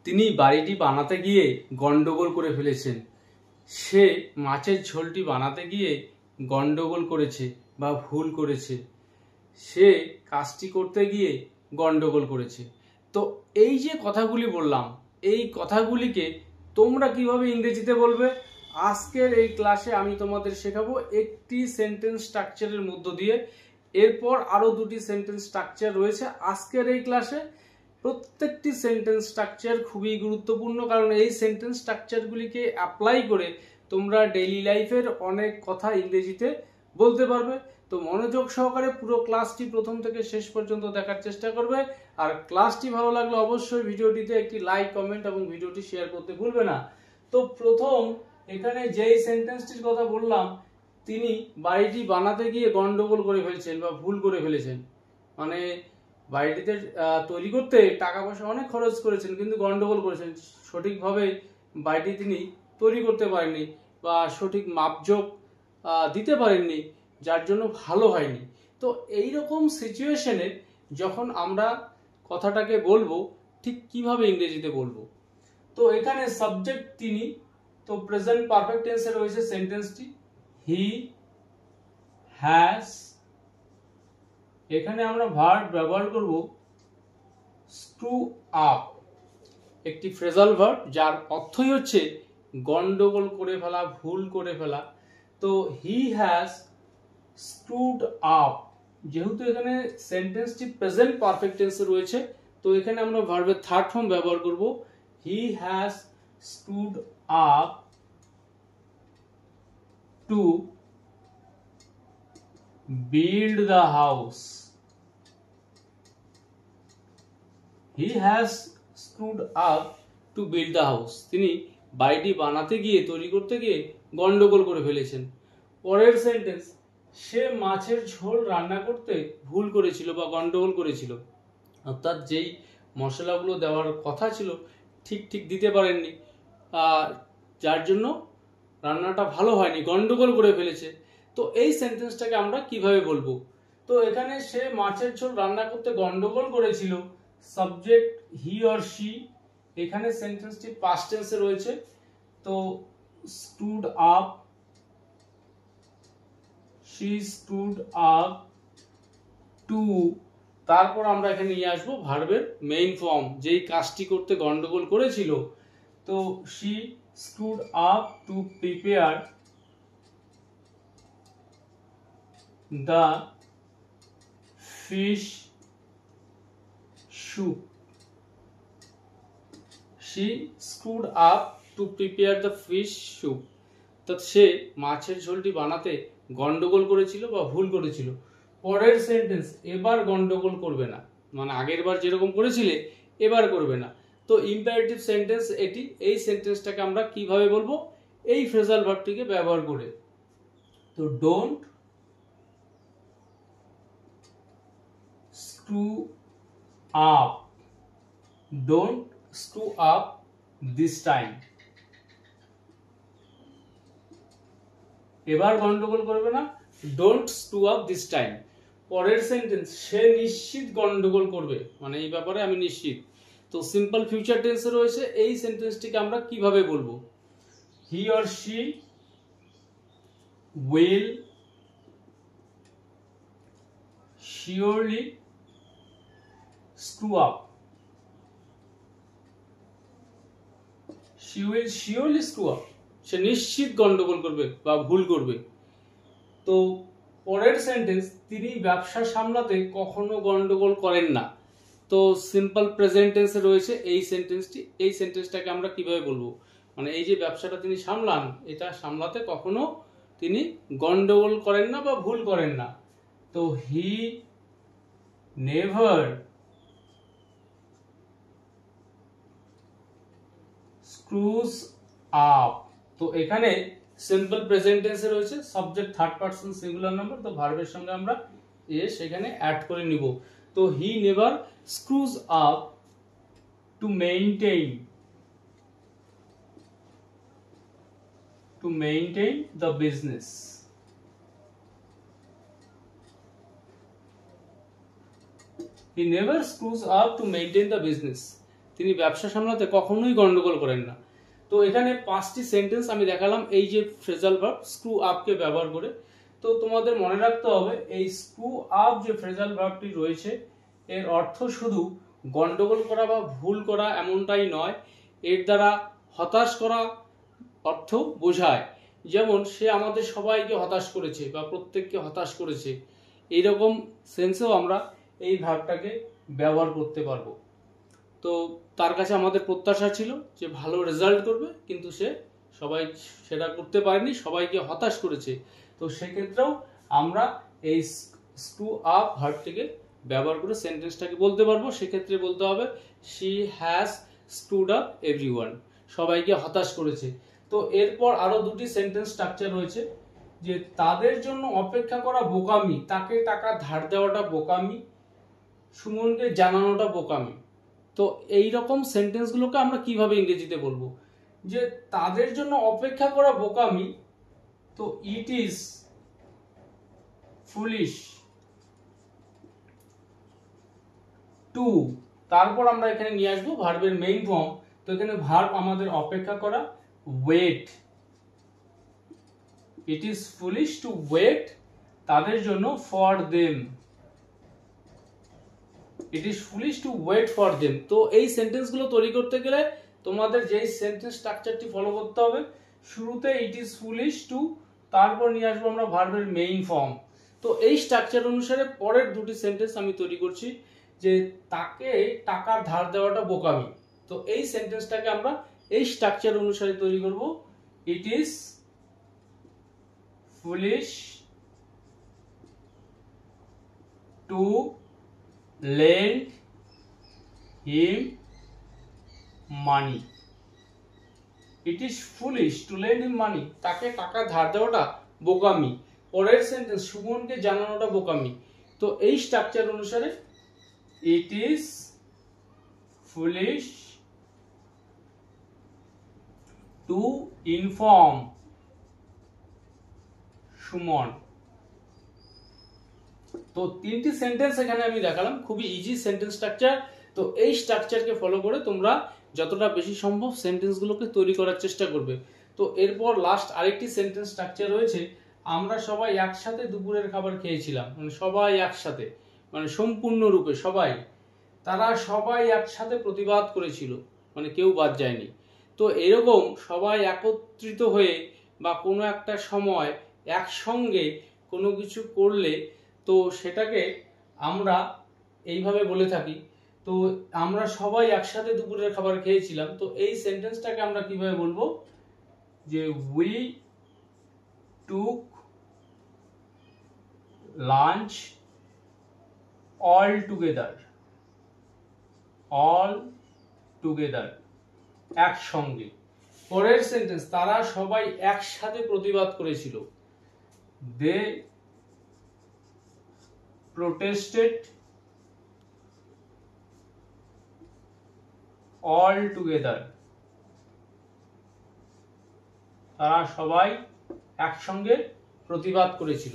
তিনি বাড়িটি বানাতে গিয়ে গন্ডগোল করে ফেলেছেন। সে মাছের ঝোলটি বানাতে গিয়ে গন্ডগোল করেছে বা ভুল করেছে। সে কাজটি করতে গিয়ে গন্ডগোল করেছে। তো এই যে কথাগুলি বললাম, এই কথাগুলিকে তোমরা কিভাবে ইংরেজিতে বলবে, আজকের এই ক্লাসে আমি তোমাদের শেখাবো একটি সেন্টেন্স স্ট্রাকচারের মধ্য দিয়ে। এরপর আরো দুটি সেন্টেন্স স্ট্রাকচার রয়েছে আজকের এই ক্লাসে। প্রত্যেকটি সেন্টেন্স স্ট্রাকচার খুবই গুরুত্বপূর্ণ, কারণ এই সেন্টেন্স স্ট্রাকচারগুলিকে অ্যাপ্লাই করে তোমরা ডেইলি লাইফের অনেক কথা ইংরেজিতে বলতে পারবে। তো মনোযোগ সহকারে পুরো ক্লাসটি প্রথম থেকে শেষ পর্যন্ত দেখার চেষ্টা করবে। আর ক্লাসটি ভালো লাগলে অবশ্যই ভিডিওটিতে একটি লাইক, কমেন্ট এবং ভিডিওটি শেয়ার করতে ভুলবে না। তো প্রথম এখানে যেই সেন্টেন্সটির কথা বললাম, তিনি বাড়িটি বানাতে গিয়ে গন্ডগোল করে ফেলছেন বা ভুল করে ফেলেছেন। মানে বাড়িটিতে তৈরি করতে টাকা পয়সা অনেক খরচ করেছেন, কিন্তু গন্ডগোল করেছেন। সঠিকভাবে বাড়িটি তিনি তৈরি করতে পারেননি বা সঠিক মাপজোক দিতে পারেননি, যার জন্য ভালো হয়নি। তো এইরকম সিচুয়েশনে যখন আমরা কথাটাকে বলবো, ঠিক কিভাবে ইংরেজিতে বলবো। তো এখানে সাবজেক্ট তিনি, তো প্রেজেন্ট পারফেক্ট টেন্সে রয়েছে সেন্টেন্সটি হি হ্যাজ। এখানে আমরা ভার্ব ব্যবহার করব স্ক্রু আপ, একটি ফ্রেজাল ভার্ব যার অর্থই হচ্ছে গন্ডগোল করে ফেলা, ভুল করে ফেলা। তো হি হ্যাজ স্ক্রুড আপ, যেহেতু এখানে সেন্টেন্সটি প্রেজেন্ট পারফেক্ট টেন্সে রয়েছে, তো এখানে আমরা ভার্বের থার্ড ফর্ম ব্যবহার করব he has screwed up to build the house. He has screwed up to build the house. তিনি বাড়িটি বানাতে গিয়ে, তৈরি করতে গিয়ে গন্ডগোল করে ফেলেছেন। পরের সেন্টেন্স, সে মাছের ঝোল রান্না করতে ভুল করেছিল বা গন্ডগোল করেছিল। অর্থাৎ যেই মশলাগুলো দেওয়ার কথা ছিল ঠিক দিতে পারেননি, যার জন্য রান্নাটা ভালো হয়নি, গন্ডগোল করে ফেলেছে। তো এই সেন্টেন্সটাকে আমরা কিভাবে বলবো। তো এখানে সে মাছের ঝোল রান্না করতে গন্ডগোল করেছিল, সাবজেক্ট হি অর শি। এখানে সেন্টেন্সটি পাস্ট টেন্সে রয়েছে, তো screwed up, she screwed up to. তারপর আমরা এখানে নিয়ে আসবো ভার্বের মেইন ফর্ম, যেই কাজটি করতে গন্ডগোল করেছিল। তো she screwed up to prepare the fish soup. She screwed up to prepare the fish soup. তো সে মাছের ঝোলটি বানাতে গন্ডগোল করেছিল বা ভুল করেছিল। পরের সেন্টেন্স, এবার গন্ডগোল করবে না, মানে আগের বার যেরকম করেছিলে এবার করবে না। তো ইম্পারেটিভ সেন্টেন্স এটি। এই সেন্টেন্সটাকে আমরা কিভাবে বলবো, এই ফ্রেজাল ভার্বটিকে ব্যবহার করে। তো don't screw up, don't screw up this time. এবার গন্ডগোল করবে না, don't screw up this time. পরের সেন্টেন্স, সে নিশ্চিত গন্ডগোল করবে, মানে এই ব্যাপারে আমি নিশ্চিত। তো সিম্পল ফিউচার টেন্সে রয়েছে। এই সেন্টেন্সটিকে আমরা কিভাবে বলবো, he or she will surely screw up. She will surely screw up. সে নিশ্চিত গন্ডগোল করবে বা ভুল করবে। তো পরের সেন্টেন্স, তিনি ব্যবসা সামলাতে কখনো গন্ডগোল করেন না। তো সিম্পল প্রেজেন্ট টেন্সে রয়েছে এই সেন্টেন্সটি। এই সেন্টেন্সটাকে আমরা কিভাবে বলবো, মানে এই যে ব্যবসাটা তিনি সামলান, এটা সামলাতে কখনো তিনি গন্ডগোল করেন না বা ভুল করেন না। তো হি নেভার স্ক্রুজ আপ। তো এখানে সিম্পল প্রেজেন্ট টেন্সে রয়েছে, subject third person singular number. তো ভার্বের সঙ্গে আমরা সেখানে অ্যাড করে নিব। তো he never স্ক্রুজ up to maintain the business. He never screws up to maintain the business. তিনি ব্যবসা সামলাতে কখনোই গন্ডগোল করেন না। তো এখানে 5টি সেন্টেন্স আমি দেখালাম এই যে ফ্রেজাল ভার্ব স্ক্রু আপকে ব্যবহার করে। তো তোমাদের মনে রাখতে হবে এই স্ক্রু আপ যে ফ্রেজাল ভার্বটি রয়েছে এর অর্থ শুধু গন্ডগোল করা বা ভুল করা এমনটাই নয়, এর দ্বারা হতাশ করা অর্থ বোঝায়। যেমন সে আমাদের সবাইকে হতাশ করেছে বা প্রত্যেককে হতাশ করেছে, এইরকম সেন্সেও আমরা এই ভার্বটাকে ব্যবহার করতে পারবো। তো তার কাছে আমাদের প্রত্যাশা ছিল যে ভালো রেজাল্ট করবে, কিন্তু সে সেটা করতে পারেনি, সবাইকে হতাশ করেছে। তো সেক্ষেত্রেও আমরা এই স্ক্রু আপ ভার্বটিকে ব্যবহার করে সেন্টেন্সটাকে বলতে পারবো। সেক্ষেত্রে বলতে হবে she has screwed up everyone, সবাইকে হতাশ করেছে। তো এরপর আরো দুটি সেন্টেন্স স্ট্রাকচার রয়েছে যে তাদের জন্য অপেক্ষা করা বোকামি, তাকে টাকা ধার দেওয়াটা বোকামি, সুমনকে জানানোটা বোকামি। তো এই রকম সেন্টেন্সগুলোকে আমরা কিভাবে ইংরেজিতে বলবো? যে তাদের জন্য অপেক্ষা করা বোকামি, তো ইট ইজ ফুলিশ টু, তারপর আমরা এখানে নিয়ে আসবো ভার্বের মেইন ফর্ম। তো এখানে ভার্ব আমাদের অপেক্ষা করা, wait, it is foolish to wait, তাদের জন্য, for them, it is foolish to wait for them. তো এই সেন্টেন্সগুলো তৈরি করতে গেলে তোমাদের যেই সেন্টেন্স স্ট্রাকচারটি ফলো করতে হবে, শুরুতে ইট ইজ ফুলিশ টু, তারপর নিয়ে আসবো আমরা ভার্বের মেইন ফর্ম। তো এই স্ট্রাকচার অনুসারে পরের দুটি সেন্টেন্স আমি তৈরি করছি যে তাকে টাকা ধার দেওয়াটা বোকামি। তো এই সেন্টেন্সটাকে আমরা এই স্ট্রাকচার অনুসারে তৈরি করব, it is foolish to lend him money, it is foolish to lend him money, তাকে টাকা ধার দেওয়াটা বোকামি। পরের সেন্টেন্স সুমনকে জানানোটা বোকামি। তো এই স্ট্রাকচার অনুসারে it is foolish to inform Suman. তো তিনটি সেন্টেন্স এখানে আমি দেখালাম, খুবই ইজি সেন্টেন্স স্ট্রাকচার। তো এই স্ট্রাকচারকে ফলো করে তোমরা যতটা বেশি সম্ভব সেন্টেন্সগুলোকে তৈরি করার চেষ্টা করবে। তো এরপর লাস্ট আরেকটি সেন্টেন্স স্ট্রাকচার রয়েছে, আমরা সবাই একসাথে দুপুরের খাবার খেয়েছিলাম, মানে সবাই একসাথে, মানে সম্পূর্ণরূপে সবাই, তারা সবাই একসাথে প্রতিবাদ করেছিল, মানে কেউ বাদ যায়নি। তো এরকম সবাই একত্রিত হয়ে বা কোনো একটা সময় একসঙ্গে কোনো কিছু করলে তো সেটাকে আমরা এইভাবে বলে থাকি। তো আমরা সবাই একসাথে দুপুরের খাবার খেয়েছিলাম, তো এই সেন্টেন্সটাকে আমরা কিভাবে বলবো? যে we took lunch all together, all together, একসঙ্গে। পরের সেন্টেন্স, তারা সবাই একসাথে প্রতিবাদ করেছিল, দে protested all together, তারা সবাই একসঙ্গে প্রতিবাদ করেছিল।